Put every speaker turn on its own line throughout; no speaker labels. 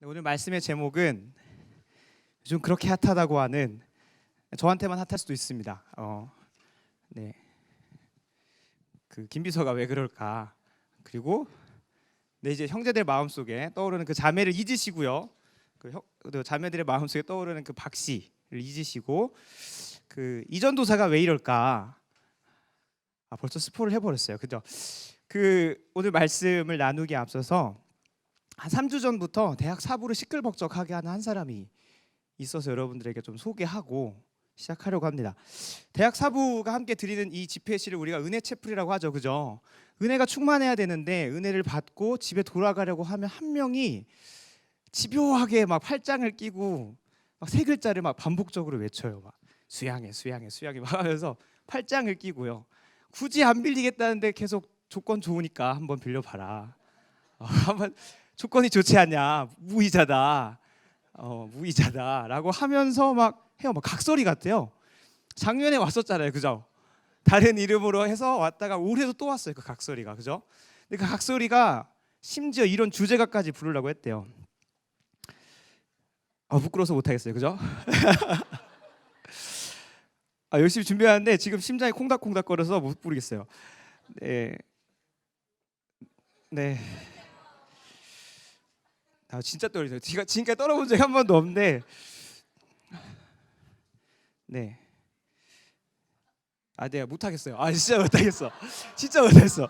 오늘 말씀의 제목은 요즘 그렇게 핫하다고 하는, 저한테만 핫할 수도 있습니다. 네, 그 김비서가 왜 그럴까? 그리고 이제 형제들 마음속에 떠오르는 그 자매를 잊으시고요. 그 자매들의 마음속에 떠오르는 그 박씨를 잊으시고, 그 이전도사가 왜 이럴까? 벌써 스포를 해버렸어요. 그죠? 그 오늘 말씀을 나누기 앞서서 한 3주 전부터 대학 사부를 시끌벅적하게 하는 한 사람이 있어서 여러분들에게 좀 소개하고 시작하려고 합니다. 대학 사부가 함께 드리는 이 집회 시를 우리가 은혜 채플이라고 하죠. 그죠? 은혜가 충만해야 되는데 은혜를 받고 집에 돌아가려고 하면 한 명이 집요하게 막 팔짱을 끼고 막 세 글자를 막 반복적으로 외쳐요. 막 수양해 막 하면서 팔짱을 끼고요. 굳이 안 빌리겠다는데 계속 조건 좋으니까 한번 빌려봐라. 한번 조건이 좋지 않냐, 무이자다라고 하면서 막 해요. 막 각설이 같아요. 작년에 왔었잖아요, 그죠? 다른 이름으로 해서 왔다가 올해도 또 왔어요, 그 각설이가, 그죠? 근데 그 각설이가 심지어 이런 주제가까지 부르려고 했대요. 부끄러워서 못하겠어요, 그죠? 열심히 준비하는데 지금 심장이 콩닥콩닥거려서 못 부르겠어요. 네, 네. 진짜 떨리죠. 제가 지금까지 떨어본 적이 한 번도 없는데, 네. 내가 못하겠어요. 진짜 못하겠어. 진짜 못했어.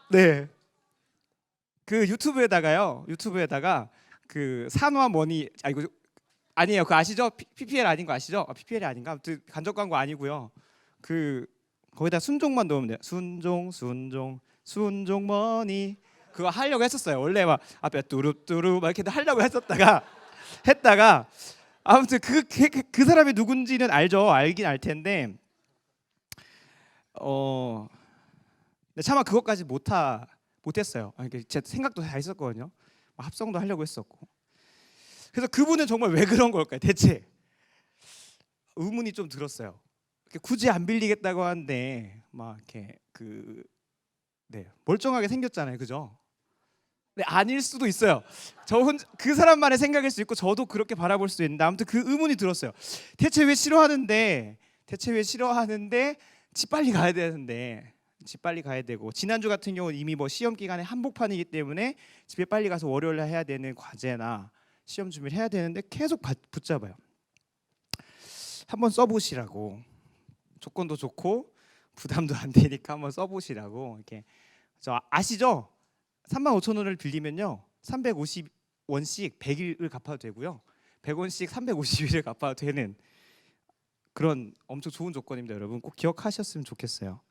네. 그 유튜브에다가 그 산화 머니, 이거 아니에요. 그거 아시죠? PPL 아닌 거 아시죠? PPL이 아닌가? 아무튼 간접 광고 아니고요. 그 거기다 순종만 넣으면 돼요. 순종 머니. 그거 하려고 했었어요. 원래 막 앞에 뚜루뚜루 막 이렇게 하려고 했다가 아무튼 그 사람이 누군지는 알죠. 알긴 알 텐데 근데 차마 그것까지 못했어요. 제 생각도 다 있었거든요. 합성도 하려고 했었고. 그래서 그분은 정말 왜 그런 걸까요? 대체 의문이 좀 들었어요. 굳이 안 빌리겠다고 하는데 막 이렇게 멀쩡하게 생겼잖아요, 그죠? 네, 아닐 수도 있어요. 그 사람만의 생각일 수 있고 저도 그렇게 바라볼 수도 있는데 아무튼 그 의문이 들었어요. 대체 왜 싫어하는데 집 빨리 가야 되고, 지난주 같은 경우는 이미 시험 기간에 한복판이기 때문에 집에 빨리 가서 월요일에 해야 되는 과제나 시험 준비를 해야 되는데 계속 붙잡아요. 한번 써보시라고, 조건도 좋고 부담도 안 되니까 한번 써보시라고. 이렇게 아시죠? 35,000원을 빌리면요 350원씩 100일을 갚아도 되고요, 100원씩 350일을 갚아도 되는 그런 엄청 좋은 조건입니다. 여러분 꼭 기억하셨으면 좋겠어요.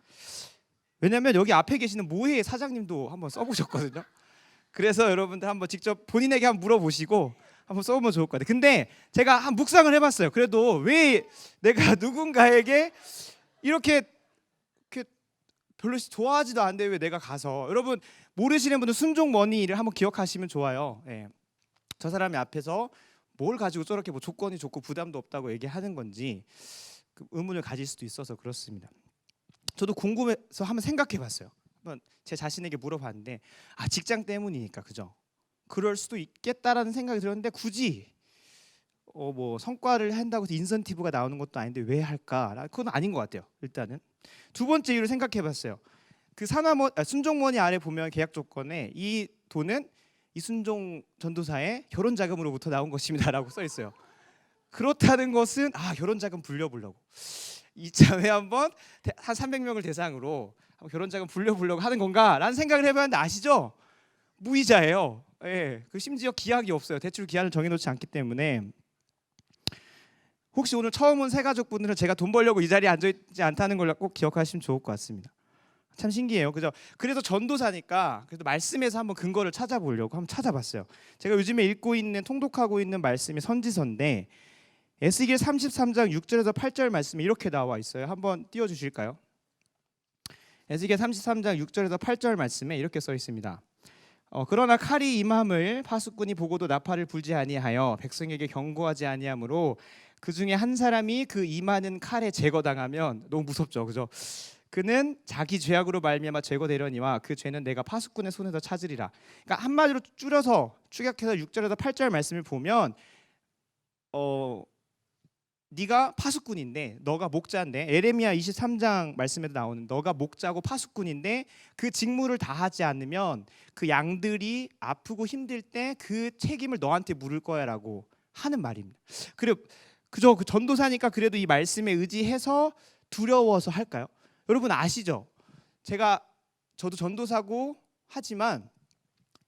왜냐하면 여기 앞에 계시는 모회 사장님도 한번 써보셨거든요. 그래서 여러분들 한번 직접 본인에게 한번 물어보시고 한번 써보면 좋을 것 같아요. 근데 제가 한 묵상을 해봤어요. 그래도 왜 내가 누군가에게 이렇게 별로 좋아하지도 않는데 왜 내가 가서, 여러분 모르시는 분은 순종머니를 한번 기억하시면 좋아요. 저 사람이 앞에서 뭘 가지고 저렇게 조건이 좋고 부담도 없다고 얘기하는 건지 의문을 가질 수도 있어서 그렇습니다. 저도 궁금해서 한번 생각해봤어요. 한번 제 자신에게 물어봤는데 직장 때문이니까, 그죠? 그럴 수도 있겠다라는 생각이 들었는데 굳이 성과를 한다고 해서 인센티브가 나오는 것도 아닌데 왜 할까? 그건 아닌 것 같아요. 일단은 두 번째 이유를 생각해봤어요. 그 순종머니 아래 보면 계약 조건에 이 돈은 이순종 전도사의 결혼 자금으로부터 나온 것입니다라고 써 있어요. 그렇다는 것은 결혼 자금 불려보려고 이참에 한번 한 300명을 대상으로 결혼 자금 불려보려고 하는 건가라는 생각을 해봤는데 아시죠? 무이자예요. 그 심지어 기약이 없어요. 대출 기한을 정해놓지 않기 때문에. 혹시 오늘 처음 온 새가족분들은 제가 돈 벌려고 이 자리에 앉아있지 않다는 걸 꼭 기억하시면 좋을 것 같습니다. 참 신기해요, 그죠? 그래서 전도사니까 그래도 말씀에서 한번 근거를 찾아보려고 한번 찾아봤어요. 제가 요즘에 통독하고 있는 말씀이 선지서인데 에스겔 33장 6절에서 8절 말씀이 이렇게 나와 있어요. 한번 띄워주실까요? 에스겔 33장 6절에서 8절 말씀에 이렇게 써 있습니다. 그러나 칼이 임함을 파수꾼이 보고도 나팔을 불지 아니하여 백성에게 경고하지 아니하므로 그 중에 한 사람이 그 임하는 칼에 제거당하면, 너무 무섭죠, 그죠? 그는 자기 죄악으로 말미암아 제거되려니와 그 죄는 내가 파수꾼의 손에서 찾으리라. 그러니까 한마디로 줄여서 축약해서 6절에서 8절 말씀을 보면 네가 파수꾼인데 너가 목자인데, 에레미야 23장 말씀에도 나오는 너가 목자고 파수꾼인데 그 직무를 다 하지 않으면 그 양들이 아프고 힘들 때 그 책임을 너한테 물을 거야라고 하는 말입니다. 그리고 그저 그 전도사니까 그래도 이 말씀에 의지해서 두려워서 할까요? 여러분 아시죠? 저도 전도사고 하지만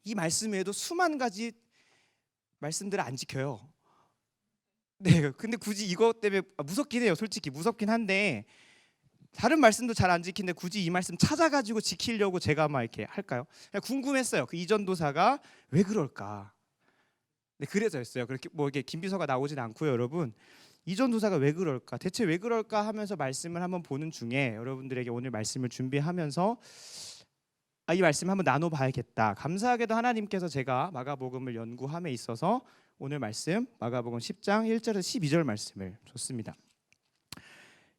이 말씀 외에도 수만 가지 말씀들을 안 지켜요. 네, 근데 굳이 이것 때문에 무섭긴 해요. 솔직히 무섭긴 한데 다른 말씀도 잘 안 지키는데 굳이 이 말씀 찾아가지고 지키려고 제가 막 이렇게 할까요? 그냥 궁금했어요. 그 이전도사가 왜 그럴까? 네, 그래서였어요. 그렇게 뭐 이게 김비서가 나오진 않고요, 여러분. 이전도사가 왜 그럴까? 대체 왜 그럴까 하면서 말씀을 한번 보는 중에 여러분들에게 오늘 말씀을 준비하면서 이 말씀 한번 나눠봐야겠다. 감사하게도 하나님께서 제가 마가복음을 연구함에 있어서 오늘 말씀 마가복음 10장 1절에서 12절 말씀을 줬습니다.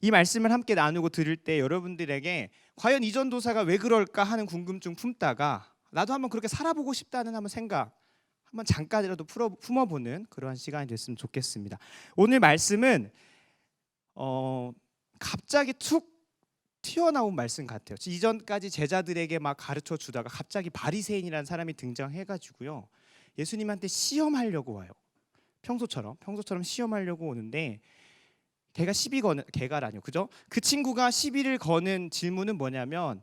이 말씀을 함께 나누고 들을 때 여러분들에게 과연 이전도사가 왜 그럴까 하는 궁금증 품다가 나도 한번 그렇게 살아보고 싶다는 한번 생각 한번 잠깐이라도 품어보는 그러한 시간이 됐으면 좋겠습니다. 오늘 말씀은 갑자기 툭 튀어나온 말씀 같아요. 이전까지 제자들에게 막 가르쳐 주다가 갑자기 바리새인이라는 사람이 등장해가지고요, 예수님한테 시험하려고 와요. 평소처럼 시험하려고 오는데 걔가라뇨, 그죠? 그 친구가 시비를 거는 질문은 뭐냐면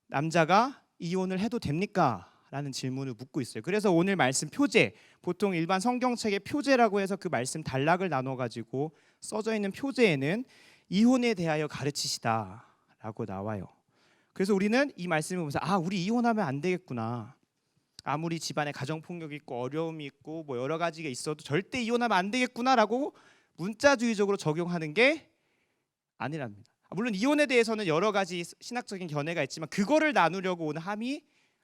남자가 이혼을 해도 됩니까? 라는 질문을 묻고 있어요. 그래서 오늘 말씀 표제, 보통 일반 성경책의 표제라고 해서 그 말씀 단락을 나눠가지고 써져 있는 표제에는 이혼에 대하여 가르치시다라고 나와요. 그래서 우리는 이 말씀을 보면서 우리 이혼하면 안 되겠구나. 아무리 집안에 가정폭력이 있고 어려움이 있고 뭐 여러 가지가 있어도 절대 이혼하면 안 되겠구나라고 문자주의적으로 적용하는 게 아니랍니다. 물론 이혼에 대해서는 여러 가지 신학적인 견해가 있지만 그거를 나누려고 오는 함이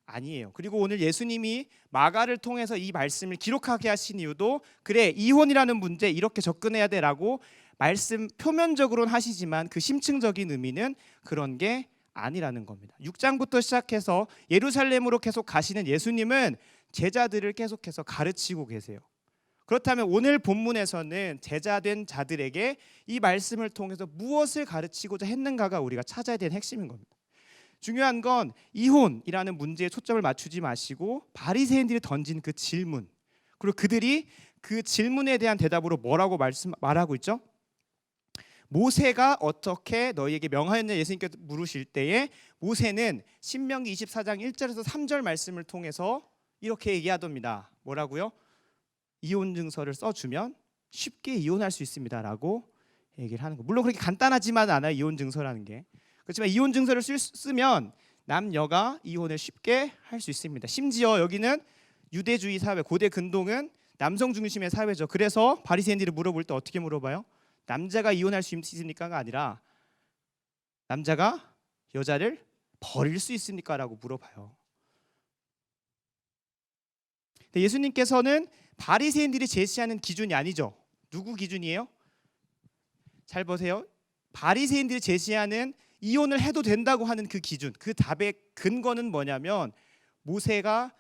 아니에요. 그리고 오늘 예수님이 마가를 통해서 이 말씀을 기록하게 하신 이유도 그래, 이혼이라는 문제 이렇게 접근해야 돼라고 말씀 표면적으로는 하시지만 그 심층적인 의미는 그런 게 아니라는 겁니다. 6장부터 시작해서 예루살렘으로 계속 가시는 예수님은 제자들을 계속해서 가르치고 계세요. 그렇다면 오늘 본문에서는 제자된 자들에게 이 말씀을 통해서 무엇을 가르치고자 했는가가 우리가 찾아야 되는 핵심인 겁니다. 중요한 건 이혼이라는 문제에 초점을 맞추지 마시고 바리새인들이 던진 그 질문, 그리고 그들이 그 질문에 대한 대답으로 뭐라고 말하고 있죠? 모세가 어떻게 너희에게 명하였냐 예수님께서 물으실 때에 모세는 신명기 24장 1절에서 3절 말씀을 통해서 이렇게 얘기하답니다. 뭐라고요? 이혼 증서를 써주면 쉽게 이혼할 수 있습니다라고 얘기를 하는 거. 물론 그렇게 간단하지만 않아요, 이혼 증서라는 게. 그렇지만 이혼 증서를 쓰면 남녀가 이혼을 쉽게 할 수 있습니다. 심지어 여기는 유대주의 사회, 고대 근동은 남성 중심의 사회죠. 그래서 바리새인들이 물어볼 때 어떻게 물어봐요? 남자가 이혼할 수 있습니까가 아니라 남자가 여자를 버릴 수 있습니까? 라고 물어봐요. 근데 예수님께서는 바리새인들이 제시하는 기준이 아니죠. 누구 기준이에요? 잘 보세요. 바리새인들이 제시하는 이혼을 해도 된다고 하는 그 기준, 그 답의 근거는 뭐냐면 모세가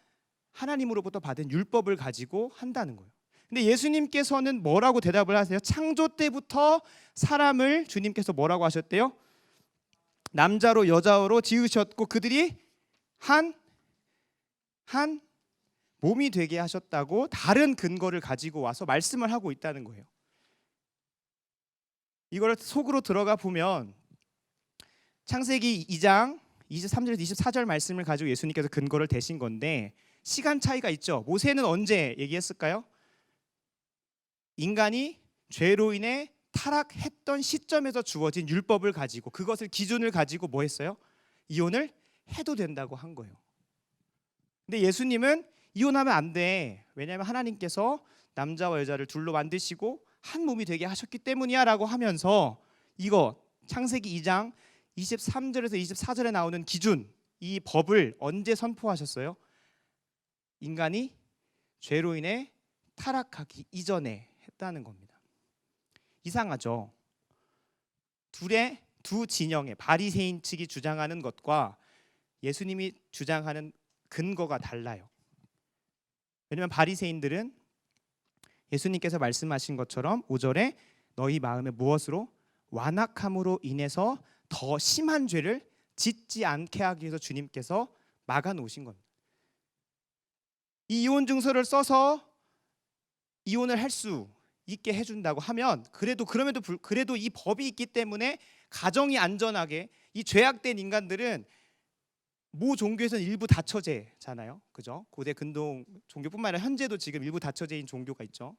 하나님으로부터 받은 율법을 가지고 한다는 거예요. 근데 예수님께서는 뭐라고 대답을 하세요? 창조 때부터 사람을 주님께서 뭐라고 하셨대요? 남자로 여자로 지으셨고 그들이 한 몸이 되게 하셨다고 다른 근거를 가지고 와서 말씀을 하고 있다는 거예요. 이걸 속으로 들어가 보면 창세기 2장 23절에서 24절 말씀을 가지고 예수님께서 근거를 대신 건데 시간 차이가 있죠. 모세는 언제 얘기했을까요? 인간이 죄로 인해 타락했던 시점에서 주어진 율법을 가지고 그것을 기준을 가지고 뭐 했어요? 이혼을 해도 된다고 한 거예요. 근데 예수님은 이혼하면 안 돼. 왜냐하면 하나님께서 남자와 여자를 둘로 만드시고 한 몸이 되게 하셨기 때문이야 라고 하면서 이거 창세기 2장 23절에서 24절에 나오는 기준, 이 법을 언제 선포하셨어요? 인간이 죄로 인해 타락하기 이전에 했다는 겁니다. 이상하죠? 두 진영의 바리새인 측이 주장하는 것과 예수님이 주장하는 근거가 달라요. 왜냐하면 바리새인들은 예수님께서 말씀하신 것처럼 5절에 너희 마음에 무엇으로 완악함으로 인해서 더 심한 죄를 짓지 않게 하기 위해서 주님께서 막아 놓으신 겁니다. 이 이혼 증서를 써서 이혼을 할 수 있게 해준다고 하면 그래도 이 법이 있기 때문에 가정이 안전하게, 이 죄악된 인간들은 모 종교에서는 일부 다처제잖아요, 그죠? 고대 근동 종교뿐만 아니라 현재도 지금 일부 다처제인 종교가 있죠.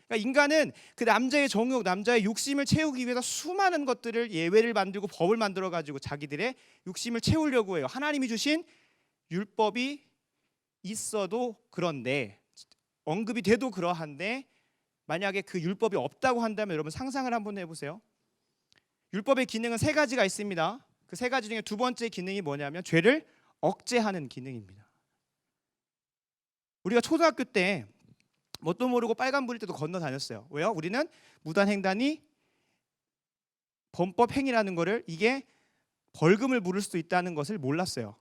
그러니까 인간은 그 남자의 정욕, 남자의 욕심을 채우기 위해서 수많은 것들을 예외를 만들고 법을 만들어 가지고 자기들의 욕심을 채우려고 해요. 하나님이 주신 율법이 있어도 그런데, 언급이 돼도 그러한데, 만약에 그 율법이 없다고 한다면 여러분 상상을 한번 해보세요. 율법의 기능은 세 가지가 있습니다. 그 세 가지 중에 두 번째 기능이 뭐냐면 죄를 억제하는 기능입니다. 우리가 초등학교 때 뭣도 모르고 빨간불일 때도 건너 다녔어요. 왜요? 우리는 무단횡단이 범법 행위라는 거를, 이게 벌금을 물을 수도 있다는 것을 몰랐어요.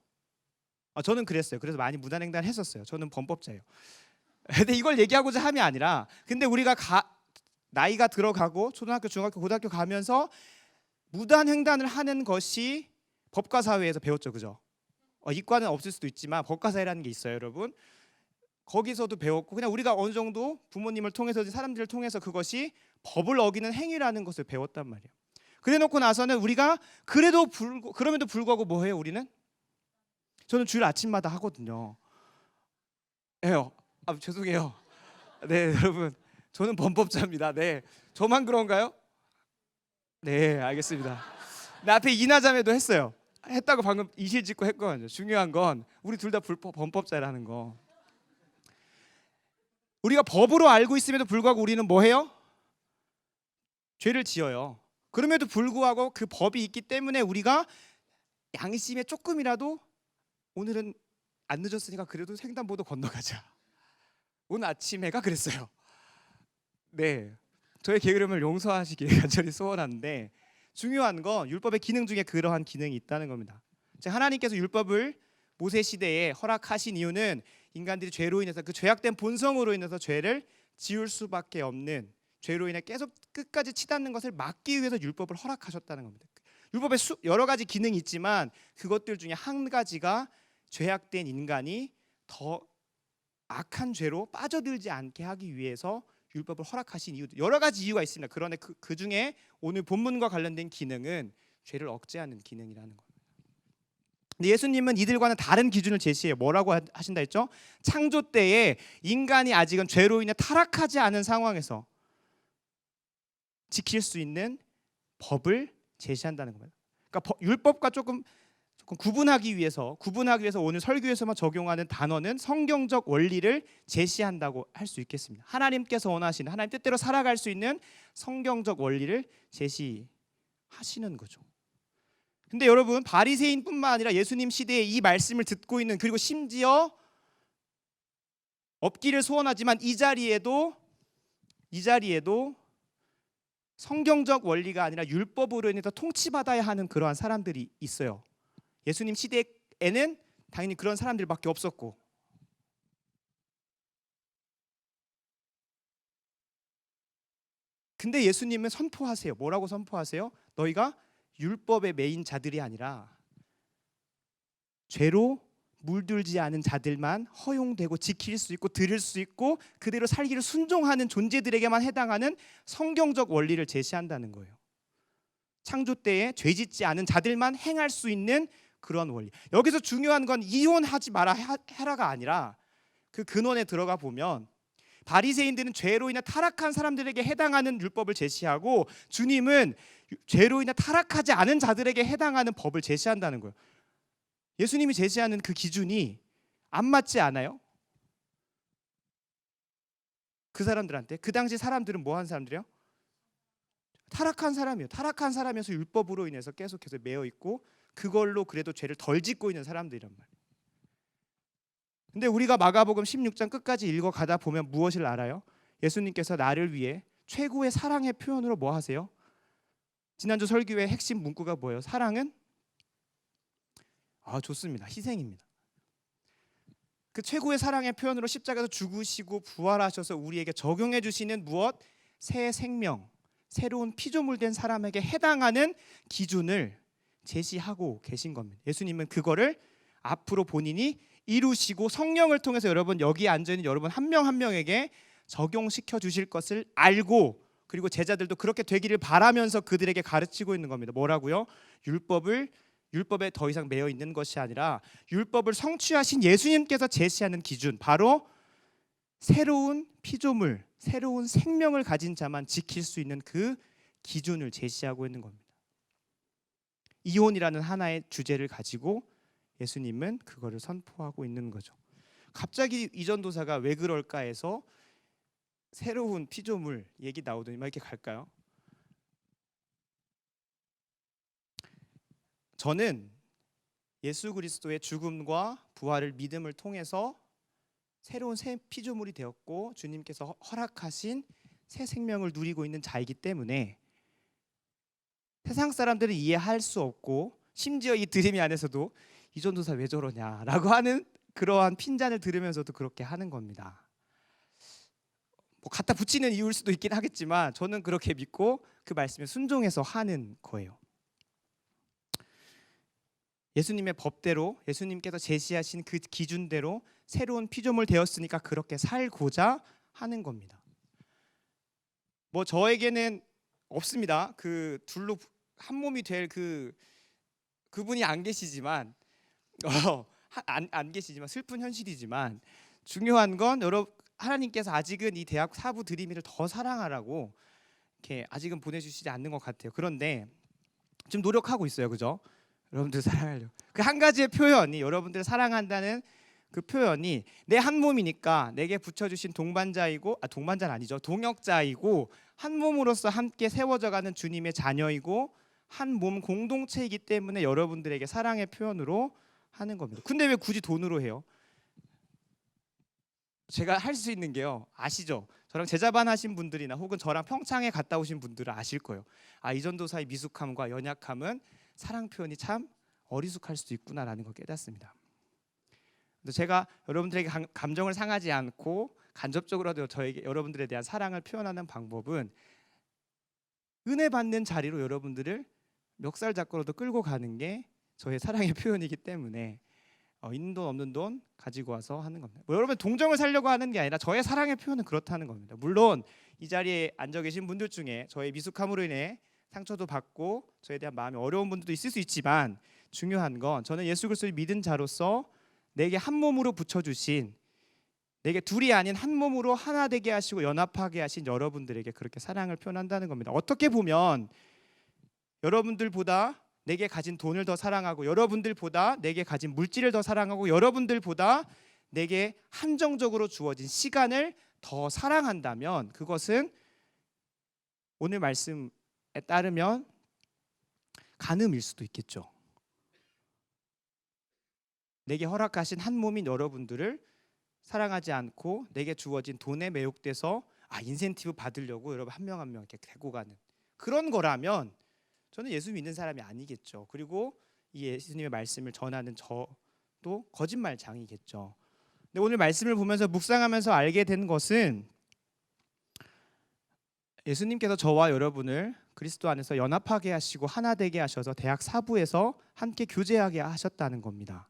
저는 그랬어요. 그래서 많이 무단횡단 했었어요. 저는 범법자예요. 근데 이걸 얘기하고자 함이 아니라, 근데 우리가 나이가 들어가고 초등학교, 중학교, 고등학교 가면서 무단횡단을 하는 것이 법과사회에서 배웠죠, 그죠? 이과는 없을 수도 있지만 법과사회라는 게 있어요, 여러분. 거기서도 배웠고, 그냥 우리가 어느 정도 부모님을 통해서, 사람들을 통해서 그것이 법을 어기는 행위라는 것을 배웠단 말이에요. 그래놓고 나서는 우리가 그럼에도 불구하고 뭐 해요, 우리는? 저는 주일 아침마다 하거든요. 해요. 죄송해요. 네, 여러분, 저는 범법자입니다. 네, 저만 그런가요? 네, 알겠습니다. 내 앞에 이나자매도 했어요. 했다고 방금 이실 짓고 했거든요. 중요한 건 우리 둘 다 범법자라는 거. 우리가 법으로 알고 있음에도 불구하고 우리는 뭐 해요? 죄를 지어요. 그럼에도 불구하고 그 법이 있기 때문에 우리가 양심에 조금이라도, 오늘은 안 늦었으니까 그래도 횡단보도 건너가자. 오늘 아침에가 그랬어요. 네, 저의 게으름을 용서하시길 간절히 소원하는데, 중요한 건 율법의 기능 중에 그러한 기능이 있다는 겁니다. 하나님께서 율법을 모세 시대에 허락하신 이유는 인간들이 죄로 인해서, 그 죄악된 본성으로 인해서 죄를 지을 수밖에 없는, 죄로 인해 계속 끝까지 치닫는 것을 막기 위해서 율법을 허락하셨다는 겁니다. 율법에 여러 가지 기능이 있지만 그것들 중에 한 가지가 죄악된 인간이 더 악한 죄로 빠져들지 않게 하기 위해서 율법을 허락하신 이유, 여러 가지 이유가 있습니다. 그런데 그 중에 오늘 본문과 관련된 기능은 죄를 억제하는 기능이라는 겁니다. 근데 예수님은 이들과는 다른 기준을 제시해요. 뭐라고 하신다 했죠? 창조 때에 인간이 아직은 죄로 인해 타락하지 않은 상황에서 지킬 수 있는 법을 제시한다는 겁니다. 그러니까 율법과 조금 구분하기 위해서 오늘 설교에서만 적용하는 단어는 성경적 원리를 제시한다고 할 수 있겠습니다. 하나님께서 원하시는, 하나님 뜻대로 살아갈 수 있는 성경적 원리를 제시하시는 거죠. 근데 여러분, 바리새인뿐만 아니라 예수님 시대에 이 말씀을 듣고 있는, 그리고 심지어 없기를 소원하지만 이 자리에도 성경적 원리가 아니라 율법으로 인해서 통치받아야 하는 그러한 사람들이 있어요. 예수님 시대에는 당연히 그런 사람들밖에 없었고, 근데 예수님은 선포하세요. 뭐라고 선포하세요? 너희가 율법에 매인 자들이 아니라 죄로 물들지 않은 자들만 허용되고 지킬 수 있고 들을 수 있고 그대로 살기를 순종하는 존재들에게만 해당하는 성경적 원리를 제시한다는 거예요. 창조 때에 죄짓지 않은 자들만 행할 수 있는 그런 원리. 여기서 중요한 건 이혼하지 마라 해라가 아니라, 그 근원에 들어가 보면 바리새인들은 죄로 인해 타락한 사람들에게 해당하는 율법을 제시하고, 주님은 죄로 인해 타락하지 않은 자들에게 해당하는 법을 제시한다는 거예요. 예수님이 제시하는 그 기준이 안 맞지 않아요? 그 사람들한테, 그 당시 사람들은 뭐 한 사람들이에요? 타락한 사람이에요. 타락한 사람에서 율법으로 인해서 계속해서 매여 있고, 그걸로 그래도 죄를 덜 짓고 있는 사람들이란 말이에요. 근데 우리가 마가복음 16장 끝까지 읽어가다 보면 무엇을 알아요? 예수님께서 나를 위해 최고의 사랑의 표현으로 뭐 하세요? 지난주 설교의 핵심 문구가 뭐예요? 사랑은 좋습니다. 희생입니다. 그 최고의 사랑의 표현으로 십자가에서 죽으시고 부활하셔서 우리에게 적용해 주시는 무엇? 새 생명, 새로운 피조물 된 사람에게 해당하는 기준을 제시하고 계신 겁니다. 예수님은 그거를 앞으로 본인이 이루시고 성령을 통해서 여러분 여기 앉아있는 여러분 한 명 한 명에게 적용시켜 주실 것을 알고, 그리고 제자들도 그렇게 되기를 바라면서 그들에게 가르치고 있는 겁니다. 뭐라고요? 율법에 더 이상 매여 있는 것이 아니라 율법을 성취하신 예수님께서 제시하는 기준, 바로 새로운 피조물, 새로운 생명을 가진 자만 지킬 수 있는 그 기준을 제시하고 있는 겁니다. 이혼이라는 하나의 주제를 가지고 예수님은 그거를 선포하고 있는 거죠. 갑자기 이전도사가 왜 그럴까 해서 새로운 피조물 얘기 나오더니 막 이렇게 갈까요? 저는 예수 그리스도의 죽음과 부활을 믿음을 통해서 새로운 새 피조물이 되었고 주님께서 허락하신 새 생명을 누리고 있는 자이기 때문에 세상 사람들은 이해할 수 없고, 심지어 이 드림이 안에서도 이전도사 왜 저러냐라고 하는 그러한 핀잔을 들으면서도 그렇게 하는 겁니다. 뭐 갖다 붙이는 이유일 수도 있긴 하겠지만 저는 그렇게 믿고 그 말씀에 순종해서 하는 거예요. 예수님의 법대로, 예수님께서 제시하신 그 기준대로 새로운 피조물 되었으니까 그렇게 살고자 하는 겁니다. 뭐 저에게는 없습니다. 그 둘로 한 몸이 될 그분이 안 계시지만 안 계시지만 슬픈 현실이지만, 중요한 건 하나님께서 아직은 이 대학 사부 드림이를 더 사랑하라고 이렇게 아직은 보내주시지 않는 것 같아요. 그런데 지금 노력하고 있어요, 그죠? 여러분들 사랑하려고. 그 한 가지의 표현이, 여러분들 사랑한다는 그 표현이 내 한 몸이니까 내게 붙여주신 동반자이고, 동반자는 아니죠, 동역자이고 한 몸으로서 함께 세워져가는 주님의 자녀이고 한 몸 공동체이기 때문에 여러분들에게 사랑의 표현으로 하는 겁니다. 근데 왜 굳이 돈으로 해요? 제가 할 수 있는 게요, 아시죠? 저랑 제자반 하신 분들이나 혹은 저랑 평창에 갔다 오신 분들은 아실 거예요. 이전도사의 미숙함과 연약함은 사랑 표현이 참 어리숙할 수도 있구나라는 걸 깨닫습니다. 제가 여러분들에게 감정을 상하지 않고 간접적으로도 여러분들에 대한 사랑을 표현하는 방법은 은혜 받는 자리로 여러분들을 멱살 잡고라도 끌고 가는 게 저의 사랑의 표현이기 때문에 있는 돈 없는 돈 가지고 와서 하는 겁니다. 뭐 여러분 동정을 살려고 하는 게 아니라 저의 사랑의 표현은 그렇다는 겁니다. 물론 이 자리에 앉아 계신 분들 중에 저의 미숙함으로 인해 상처도 받고 저에 대한 마음이 어려운 분들도 있을 수 있지만, 중요한 건 저는 예수 그리스도를 믿은 자로서 내게 한 몸으로 붙여주신, 내게 둘이 아닌 한 몸으로 하나 되게 하시고 연합하게 하신 여러분들에게 그렇게 사랑을 표현한다는 겁니다. 어떻게 보면 여러분들보다 내게 가진 돈을 더 사랑하고, 여러분들보다 내게 가진 물질을 더 사랑하고, 여러분들보다 내게 한정적으로 주어진 시간을 더 사랑한다면 그것은 오늘 말씀에 따르면 간음일 수도 있겠죠. 내게 허락하신 한 몸인 여러분들을 사랑하지 않고 내게 주어진 돈에 매혹돼서 인센티브 받으려고 여러분 한 명 한 명 이렇게 데리고 가는 그런 거라면 저는 예수 믿는 사람이 아니겠죠. 그리고 이 예수님의 말씀을 전하는 저도 거짓말장이겠죠. 근데 오늘 말씀을 보면서 묵상하면서 알게 된 것은 예수님께서 저와 여러분을 그리스도 안에서 연합하게 하시고 하나 되게 하셔서 대학 사부에서 함께 교제하게 하셨다는 겁니다.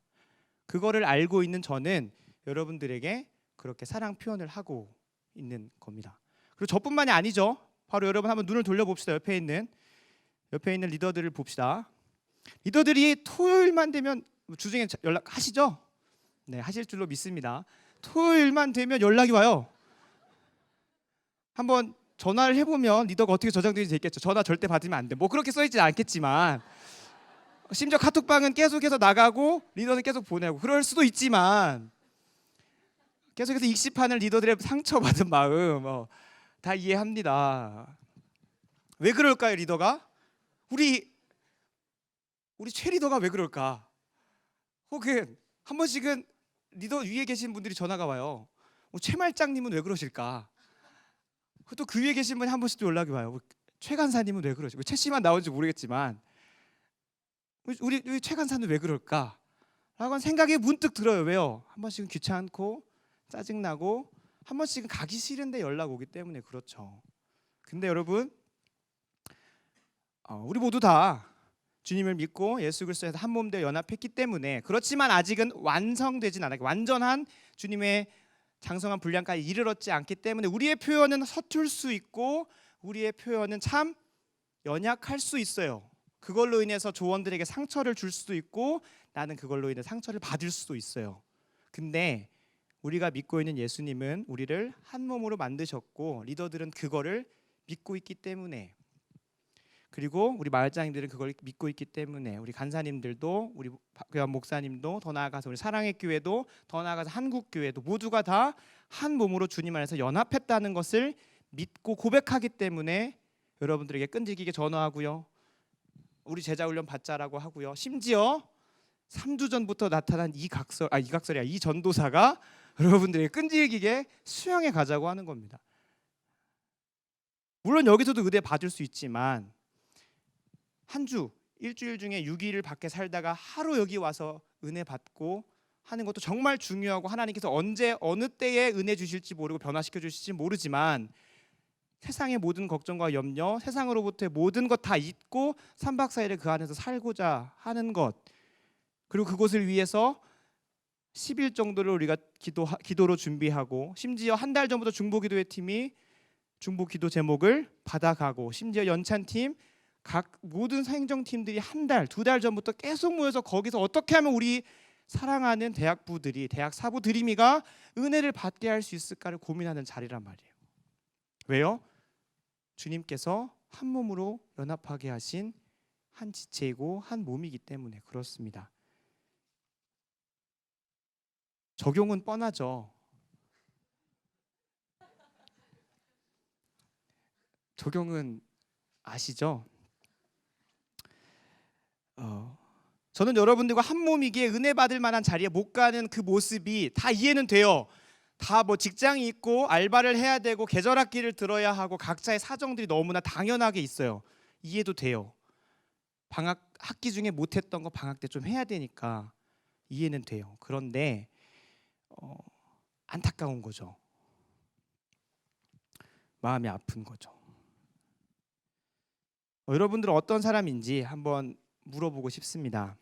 그거를 알고 있는 저는 여러분들에게 그렇게 사랑 표현을 하고 있는 겁니다. 그리고 저뿐만이 아니죠. 바로 여러분 한번 눈을 돌려봅시다. 옆에 있는 리더들을 봅시다. 리더들이 토요일만 되면 주중에 연락하시죠? 네, 하실 줄로 믿습니다. 토요일만 되면 연락이 와요. 한번 전화를 해보면 리더가 어떻게 저장되는지 있겠죠. 전화 절대 받으면 안 돼. 뭐 그렇게 써있지 않겠지만, 심지어 카톡방은 계속해서 나가고 리더는 계속 보내고 그럴 수도 있지만, 계속해서 익십하는 리더들의 상처받은 마음 다 이해합니다. 왜 그럴까요, 리더가? 우리 최 리더가 왜 그럴까? 혹은 한 번씩은 리더 위에 계신 분들이 전화가 와요. 최 말장님은 왜 그러실까? 또 그 위에 계신 분이 한 번씩 또 연락이 와요. 최 간사님은 왜 그러지? 최 씨만 나온지 모르겠지만 우리 최 간사는 왜 그럴까? 라고 생각이 문득 들어요. 왜요? 한 번씩은 귀찮고 짜증나고 한 번씩은 가기 싫은데 연락 오기 때문에 그렇죠. 근데 여러분, 우리 모두 다 주님을 믿고 예수 그리스도에서 한 몸 되어 연합했기 때문에, 그렇지만 아직은 완성되진 않았고 완전한 주님의 장성한 분량까지 이르렀지 않기 때문에 우리의 표현은 서툴 수 있고 우리의 표현은 참 연약할 수 있어요. 그걸로 인해서 조원들에게 상처를 줄 수도 있고 나는 그걸로 인해 상처를 받을 수도 있어요. 근데 우리가 믿고 있는 예수님은 우리를 한 몸으로 만드셨고 리더들은 그거를 믿고 있기 때문에, 그리고 우리 마을장님들은 그걸 믿고 있기 때문에, 우리 간사님들도, 우리 교환 목사님도, 더 나아가서 우리 사랑의 교회도, 더 나아가서 한국 교회도 모두가 다 한 몸으로 주님 안에서 연합했다는 것을 믿고 고백하기 때문에 여러분들에게 끈질기게 전화하고요, 우리 제자 훈련 받자라고 하고요, 심지어 3주 전부터 나타난 이 전도사가 여러분들에게 끈질기게 수양에 가자고 하는 겁니다. 물론 여기서도 은혜 받을 수 있지만 일주일 중에 6일을 밖에 살다가 하루 여기 와서 은혜 받고 하는 것도 정말 중요하고, 하나님께서 언제 어느 때에 은혜 주실지 모르고 변화시켜 주실지 모르지만 세상의 모든 걱정과 염려, 세상으로부터의 모든 것 다 잊고 3박 4일을 그 안에서 살고자 하는 것, 그리고 그곳을 위해서 10일 정도를 우리가 기도로 준비하고, 심지어 한 달 전부터 중보기도회 팀이 중보기도 제목을 받아가고, 심지어 연찬팀 각 모든 행정팀들이 한 달, 2달 전부터 계속 모여서 거기서 어떻게 하면 우리 사랑하는 대학부들이, 대학 사부 드림이가 은혜를 받게 할 수 있을까를 고민하는 자리란 말이에요. 왜요? 주님께서 한 몸으로 연합하게 하신 한 지체이고 한 몸이기 때문에 그렇습니다. 적용은 뻔하죠. 적용은 아시죠? 저는 여러분들과 한 몸이기에 은혜 받을 만한 자리에 못 가는 그 모습이 다 이해는 돼요. 다 뭐 직장이 있고 알바를 해야 되고 계절학기를 들어야 하고 각자의 사정들이 너무나 당연하게 있어요. 이해도 돼요. 방학 학기 중에 못했던 거 방학 때 좀 해야 되니까 이해는 돼요. 그런데 안타까운 거죠. 마음이 아픈 거죠. 여러분들은 어떤 사람인지 한번 물어보고 싶습니다.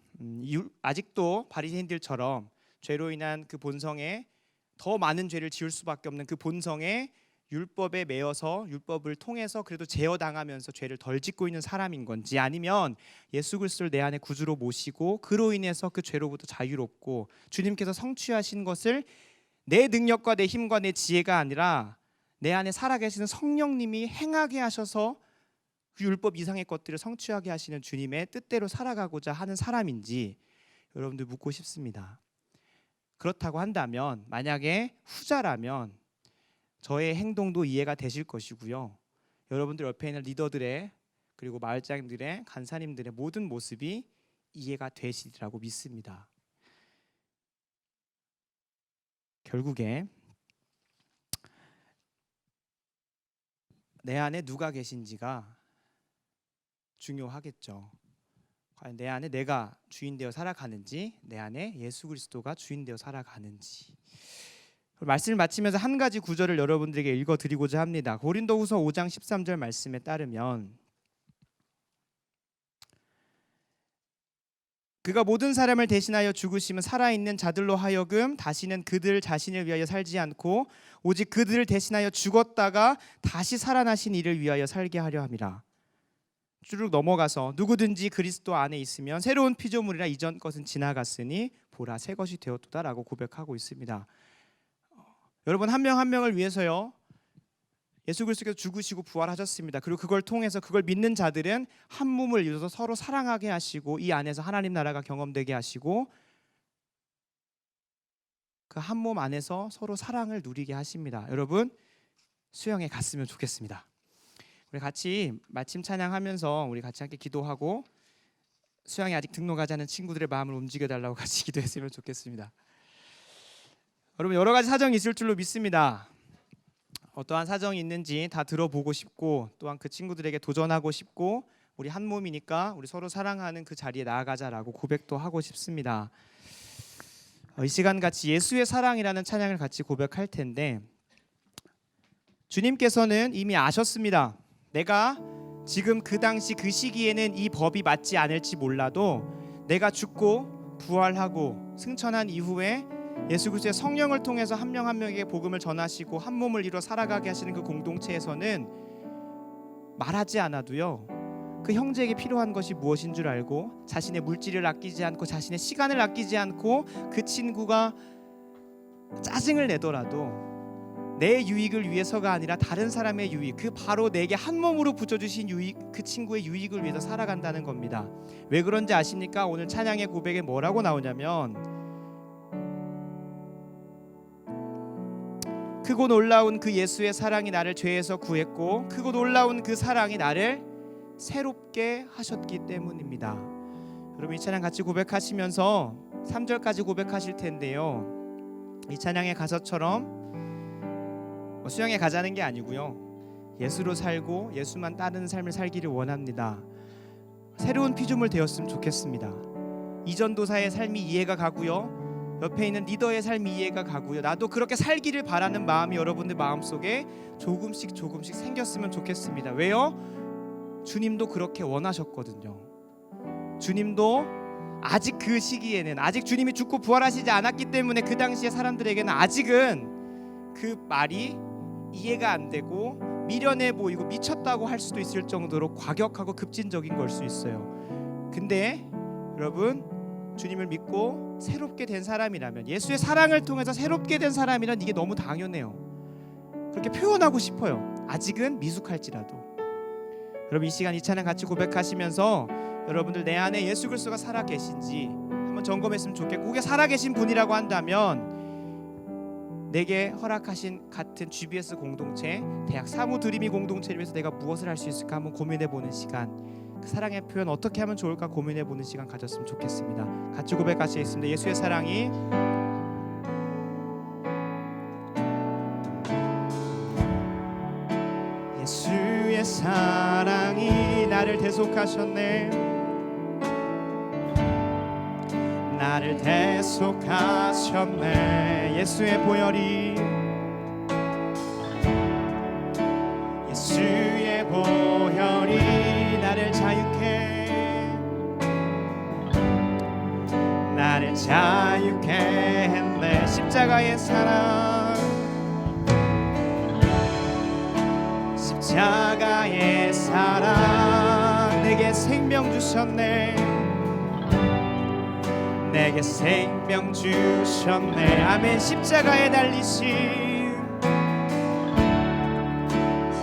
아직도 바리새인들처럼 죄로 인한 그 본성에 더 많은 죄를 지을 수밖에 없는 그 본성에 율법에 매여서 율법을 통해서 그래도 제어당하면서 죄를 덜 짓고 있는 사람인 건지, 아니면 예수 그리스도를 내 안에 구주로 모시고 그로 인해서 그 죄로부터 자유롭고 주님께서 성취하신 것을 내 능력과 내 힘과 내 지혜가 아니라 내 안에 살아계시는 성령님이 행하게 하셔서 그 율법 이상의 것들을 성취하게 하시는 주님의 뜻대로 살아가고자 하는 사람인지 여러분들 묻고 싶습니다. 그렇다고 한다면, 만약에 후자라면 저의 행동도 이해가 되실 것이고요, 여러분들 옆에 있는 리더들의, 그리고 마을장님들의, 간사님들의 모든 모습이 이해가 되시리라고 믿습니다. 결국에 내 안에 누가 계신지가 중요하겠죠. 과연 내 안에 내가 주인 되어 살아가는지, 내 안에 예수 그리스도가 주인 되어 살아가는지. 말씀을 마치면서 한 가지 구절을 여러분들에게 읽어드리고자 합니다. 고린도후서 5장 13절 말씀에 따르면, 그가 모든 사람을 대신하여 죽으심은 살아있는 자들로 하여금 다시는 그들 자신을 위하여 살지 않고 오직 그들을 대신하여 죽었다가 다시 살아나신 이를 위하여 살게 하려 함이라. 쭉 넘어가서 누구든지 그리스도 안에 있으면 새로운 피조물이라, 이전 것은 지나갔으니 보라 새 것이 되었도다라고 고백하고 있습니다. 여러분 한 명 한 명을 위해서요, 예수 그리스도께서 죽으시고 부활하셨습니다. 그리고 그걸 통해서 그걸 믿는 자들은 한 몸을 이루어서 서로 사랑하게 하시고 이 안에서 하나님 나라가 경험되게 하시고 그 한 몸 안에서 서로 사랑을 누리게 하십니다. 여러분 수영에 갔으면 좋겠습니다. 우리 같이 마침 찬양하면서 우리 같이 함께 기도하고, 수양에 아직 등록하지 않은 친구들의 마음을 움직여달라고 같이 기도했으면 좋겠습니다. 여러분 여러 가지 사정이 있을 줄로 믿습니다. 어떠한 사정이 있는지 다 들어보고 싶고 또한 그 친구들에게 도전하고 싶고 우리 한 몸이니까 우리 서로 사랑하는 그 자리에 나아가자라고 고백도 하고 싶습니다. 이 시간 같이 예수의 사랑이라는 찬양을 같이 고백할 텐데 주님께서는 이미 아셨습니다. 내가 지금 그 당시 그 시기에는 이 법이 맞지 않을지 몰라도 내가 죽고 부활하고 승천한 이후에 예수 그리스도의 성령을 통해서 한 명 한 명에게 복음을 전하시고 한 몸을 이루어 살아가게 하시는 그 공동체에서는 말하지 않아도요 그 형제에게 필요한 것이 무엇인 줄 알고 자신의 물질을 아끼지 않고 자신의 시간을 아끼지 않고 그 친구가 짜증을 내더라도 내 유익을 위해서가 아니라 다른 사람의 유익, 그 바로 내게 한 몸으로 붙여주신 유익, 그 친구의 유익을 위해서 살아간다는 겁니다. 왜 그런지 아십니까? 오늘 찬양의 고백에 뭐라고 나오냐면 크고 놀라운 그 예수의 사랑이 나를 죄에서 구했고 크고 놀라운 그 사랑이 나를 새롭게 하셨기 때문입니다. 여러분 이 찬양 같이 고백하시면서 3절까지 고백하실 텐데요, 이 찬양의 가사처럼 수영에 가자는 게 아니고요, 예수로 살고 예수만 따르는 삶을 살기를 원합니다. 새로운 피조물 되었으면 좋겠습니다. 이전 도사의 삶이 이해가 가고요, 옆에 있는 리더의 삶이 이해가 가고요, 나도 그렇게 살기를 바라는 마음이 여러분들 마음속에 조금씩 생겼으면 좋겠습니다. 왜요? 주님도 그렇게 원하셨거든요. 주님도 아직 그 시기에는 아직 주님이 죽고 부활하시지 않았기 때문에 그 당시의 사람들에게는 아직은 그 말이 이해가 안 되고 미련해 보이고 미쳤다고 할 수도 있을 정도로 과격하고 급진적인 걸 수 있어요. 근데 여러분 주님을 믿고 새롭게 된 사람이라면, 예수의 사랑을 통해서 새롭게 된 사람이란 이게 너무 당연해요. 그렇게 표현하고 싶어요. 아직은 미숙할지라도. 여러분 이 시간 이 찬양 같이 고백하시면서 여러분들 내 안에 예수 그리스도가 살아 계신지 한번 점검했으면 좋겠고, 그게 살아 계신 분이라고 한다면 내게 허락하신 같은 GBS 공동체, 대학 사무 드림이 공동체를 위해서 내가 무엇을 할 수 있을까 한번 고민해보는 시간, 그 사랑의 표현 어떻게 하면 좋을까 고민해보는 시간 가졌으면 좋겠습니다. 같이 고백하시겠습니다. 예수의 사랑이 예수의 사랑이 나를 대속하셨네, 나를 대속하셨네. 예수의 보혈이 예수의 보혈이 나를 자유케 나를 자유케 했네. 십자가의 사랑, 십자가의 사랑 내게 생명 주셨네, 내게 생명 주셨네. 아멘. 십자가에 달리신,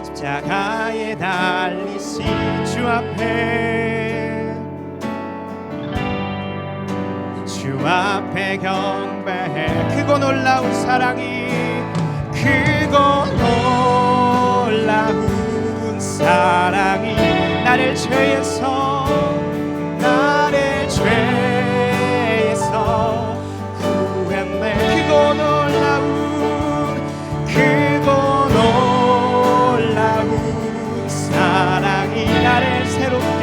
십자가에 달리신 주 앞에, 주 앞에 경배해. 크고 놀라운 사랑이, 크고 놀라운 사랑이 나를 죄에서 구했네. 크고 놀라운 사랑이 나를 새롭게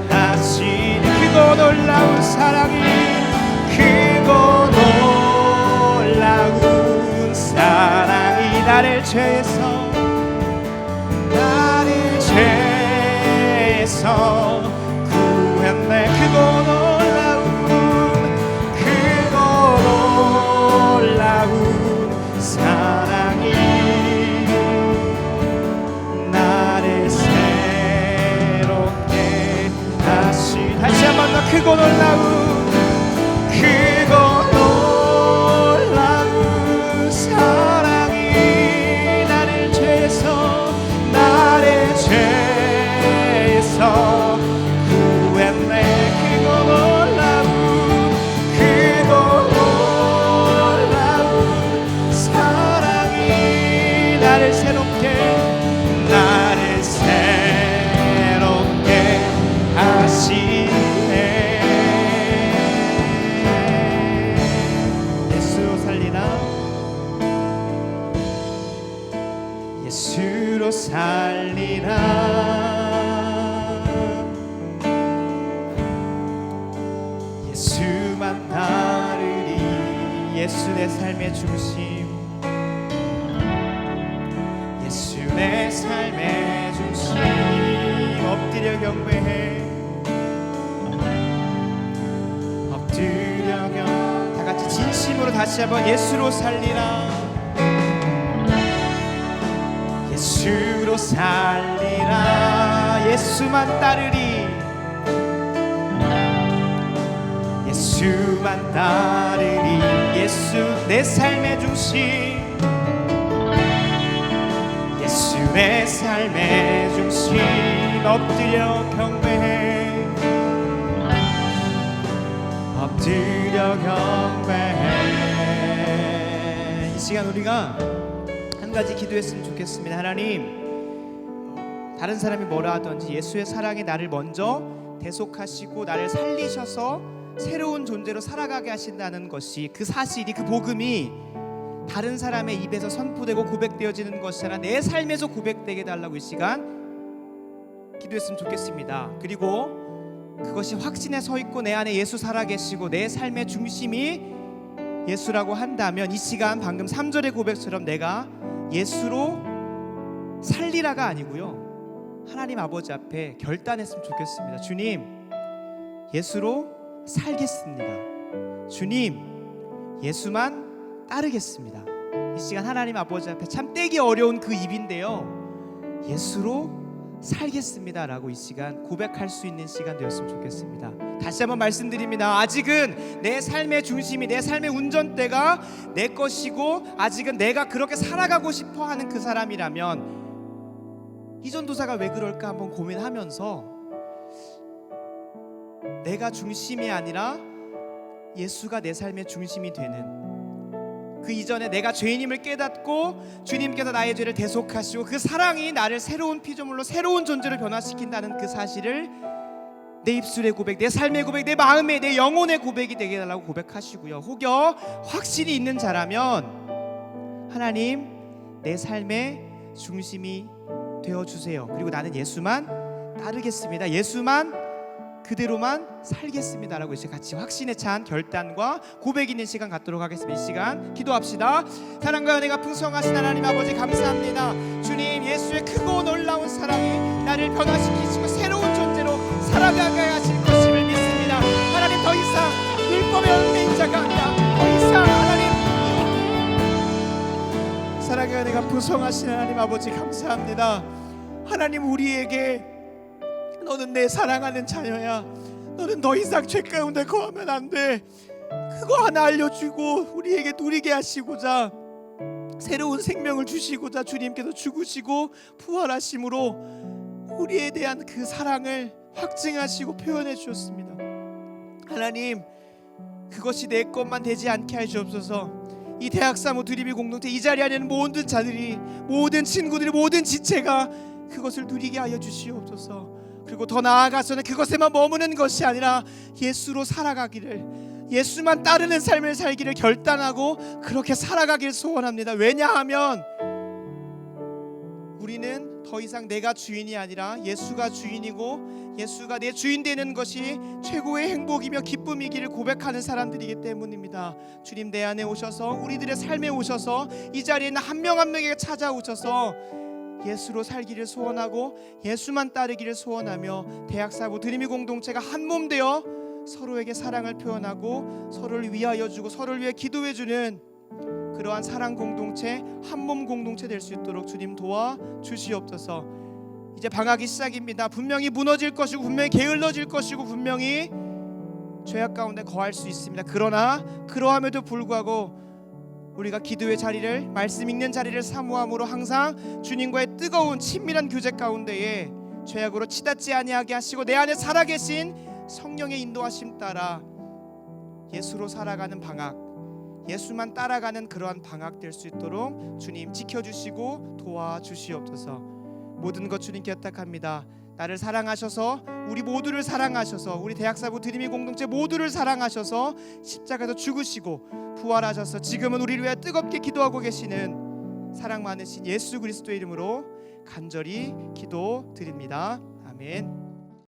하시니, 크고 놀라운 사랑이, 크고 놀라운 사랑이 나를 죄에서 구했네. 크고 놀라운 사랑이 나를 새롭게 하시. 다시 한 번 더 크고 놀라운 사랑이 나를 살리라 예수로 살리라 예수만 따르리 예수 내 삶의 중심 예수 내 삶의 중심 엎드려 경배해 엎드려 경배 다 같이 진심으로 다시 한번 예수로 살리라 예수로 살리라 예수만 따르리 예수만 따르리 예수 내 삶의 중심 예수 내 삶의 중심 엎드려 경배해 엎드려 경배해 이 시간 우리가 한 가지 기도했으면 좋겠습니다. 하나님 다른 사람이 뭐라 하든지 예수의 사랑이 나를 먼저 대속하시고 나를 살리셔서 새로운 존재로 살아가게 하신다는 것이 그 사실이 그 복음이 다른 사람의 입에서 선포되고 고백되어지는 것이 아니라 내 삶에서 고백되게 해달라고 이 시간 기도했으면 좋겠습니다. 그리고 그것이 확신에 서 있고 내 안에 예수 살아계시고 내 삶의 중심이 예수라고 한다면 이 시간 방금 3절의 고백처럼 내가 예수로 살리라가 아니고요 하나님 아버지 앞에 결단했으면 좋겠습니다. 주님 예수로 살겠습니다. 주님 예수만 따르겠습니다. 이 시간 하나님 아버지 앞에 참 떼기 어려운 그 입인데요 예수로 살겠습니다 라고 이 시간 고백할 수 있는 시간 되었으면 좋겠습니다. 다시 한번 말씀드립니다. 아직은 내 삶의 중심이 내 삶의 운전대가 내 것이고 아직은 내가 그렇게 살아가고 싶어 하는 그 사람이라면 이 전도사가 왜 그럴까 한번 고민하면서 내가 중심이 아니라 예수가 내 삶의 중심이 되는 그 이전에 내가 죄인임을 깨닫고 주님께서 나의 죄를 대속하시고 그 사랑이 나를 새로운 피조물로 새로운 존재로 변화시킨다는 그 사실을 내 입술의 고백, 내 삶의 고백, 내 마음의, 내 영혼의 고백이 되게 해달라고 고백하시고요. 혹여 확신이 있는 자라면 하나님 내 삶의 중심이 되어주세요. 그리고 나는 예수만 따르겠습니다. 예수만 그대로만 살겠습니다 라고 이제 같이 확신에 찬 결단과 고백 있는 시간 갖도록 하겠습니다. 이 시간 기도합시다. 사랑과 은혜가 풍성하신 하나님 아버지 감사합니다. 주님 예수의 크고 놀라운 사랑이 나를 변화시키시고 새로운 존재로 살아가게 하실 것임을 믿습니다. 하나님 더 이상 율법의 얽매인 자가 아니라 더 이상 하나님 사랑과 은혜가 풍성하신 하나님 아버지 감사합니다. 하나님 우리에게 너는 내 사랑하는 자녀야. 너는 더 이상 죄 가운데 거하면 안 돼. 그거 하나 알려주고 우리에게 누리게 하시고자 새로운 생명을 주시고자 주님께서 죽으시고 부활하심으로 우리에 대한 그 사랑을 확증하시고 표현해 주셨습니다. 하나님 그것이 내 것만 되지 않게 하시옵소서. 이 대학사모 드림이 공동체 이 자리에 있는 모든 자들이 모든 친구들이 모든 지체가 그것을 누리게 하여 주시옵소서. 그리고 더 나아가서는 그것에만 머무는 것이 아니라 예수로 살아가기를 예수만 따르는 삶을 살기를 결단하고 그렇게 살아가길 소원합니다. 왜냐하면 우리는 더 이상 내가 주인이 아니라 예수가 주인이고 예수가 내 주인 되는 것이 최고의 행복이며 기쁨이기를 고백하는 사람들이기 때문입니다. 주님 내 안에 오셔서 우리들의 삶에 오셔서 이 자리에 있는 한 명 한 명에게 찾아오셔서 예수로 살기를 소원하고 예수만 따르기를 소원하며 대학사부 드림이 공동체가 한 몸 되어 서로에게 사랑을 표현하고 서로를 위하여 주고 서로를 위해 기도해주는 그러한 사랑 공동체 한 몸 공동체 될 수 있도록 주님 도와주시옵소서. 이제 방학이 시작입니다. 분명히 무너질 것이고 분명히 게을러질 것이고 분명히 죄악 가운데 거할 수 있습니다. 그러나 그러함에도 불구하고 우리가 기도의 자리를 말씀 읽는 자리를 사모함으로 항상 주님과의 뜨거운 친밀한 교제 가운데에 죄악으로 치닫지 아니하게 하시고 내 안에 살아계신 성령의 인도하심 따라 예수로 살아가는 방학 예수만 따라가는 그러한 방학 될 수 있도록 주님 지켜주시고 도와주시옵소서. 모든 것 주님께 부탁합니다. 나를 사랑하셔서 우리 모두를 사랑하셔서 우리 대학사부 드림이 공동체 모두를 사랑하셔서 십자가에서 죽으시고 부활하셔서 지금은 우리를 위해 뜨겁게 기도하고 계시는 사랑 많으신 예수 그리스도의 이름으로 간절히 기도드립니다. 아멘.